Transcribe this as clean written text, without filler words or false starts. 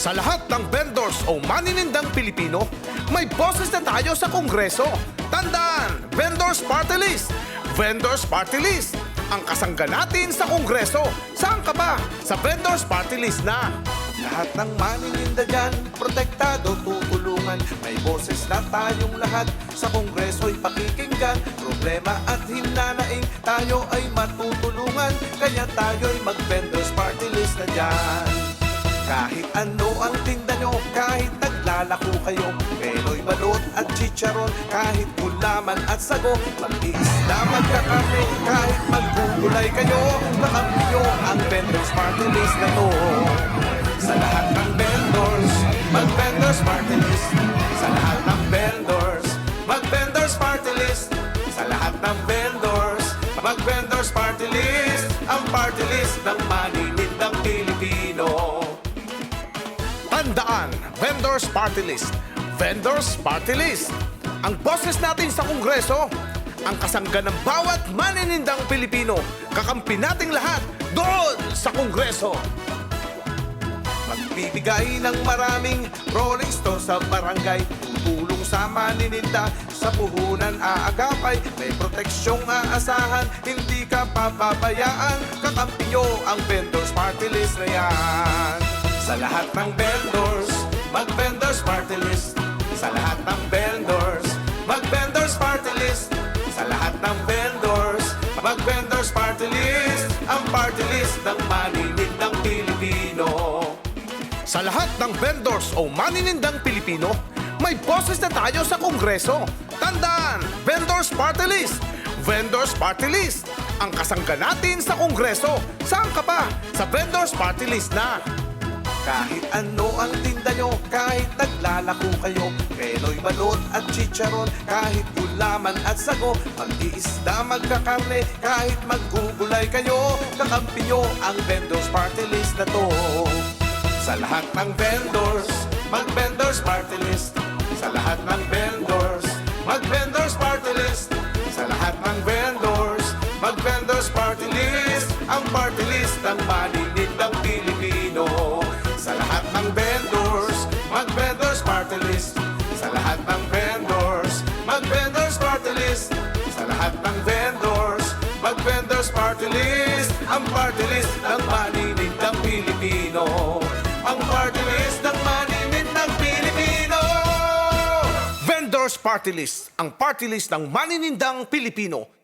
Sa lahat ng vendors o maninindang Pilipino, may boses na tayo sa Kongreso. Tandaan, Vendors Party List! Vendors Party List! Ang kasangga natin sa Kongreso. Saan ka ba? Sa Vendors Party List na. Lahat ng manininda dyan, protektado, tutulungan. May boses na tayong lahat, sa Kongreso'y pakikinggan. Problema at hinanaing, tayo ay matutulungan. Kaya tayo'y mag-Vendors Party List na dyan. Kahit ano ang tinda nyo, kahit naglalako kayo, pelo'y balot at chicharon, kahit gulaman at sago, mag-iisda, magkakarne, kahit maggugulay kayo, kakampi nyo ang Vendors Party List na to. Sa lahat ng vendors, mag-Vendors Party List. Sa lahat ng vendors, mag-Vendors Party List. Sa lahat ng vendors, mag-Vendors Party List. Ang party list ng maninindang Pilipino. Tandaan, Vendors Party List. Vendors Party List. Ang boses natin sa Kongreso, ang kasangga ng bawat maninindang Pilipino, kakampi nating lahat doon sa Kongreso. Magbibigay ng maraming rolling stone sa barangay, tutulong sa manininda, sa puhunan aagapay, may proteksyong aasahan, hindi ka papabayaan, kakampi nyo ang Vendors Party List na yan. Sa lahat ng vendors, mag-Vendors Party List. Sa lahat ng vendors, mag-Vendors Party List. Sa lahat ng vendors, mag-Vendors Party List. Ang party list ng maninindang Pilipino. Sa lahat ng vendors o maninindang Pilipino, may boses na tayo sa Kongreso. Tandaan, Vendors Party List. Vendors Party List. Ang kasangga natin sa Kongreso. Saan ka pa? Sa Vendors Party List na. Kahit ano ang tinda nyo, kahit naglalako kayo, pelo'y balot at chicharon, kahit gulaman at sago, mag-iisda, magkakarne, kahit maggugulay kayo, kakampi nyo ang Vendors Party List na to. Sa lahat ng vendors, mag-Vendors Party List. Sa lahat ng vendors, mag-Vendors Party List. Sa lahat ng vendors, mag-Vendors Party List. Ang party list ng maninindang Pilipino. Sa lahat ng vendors, mag-Vendors Party List. Sa lahat ng vendors, mag-Vendors Party List. Sa lahat ng vendors, mag-Vendors Party List. Ang party list ng maninindang Pilipino. Ang party list ng maninindang Pilipino. Vendors Party List, ang party list ng maninindang Pilipino.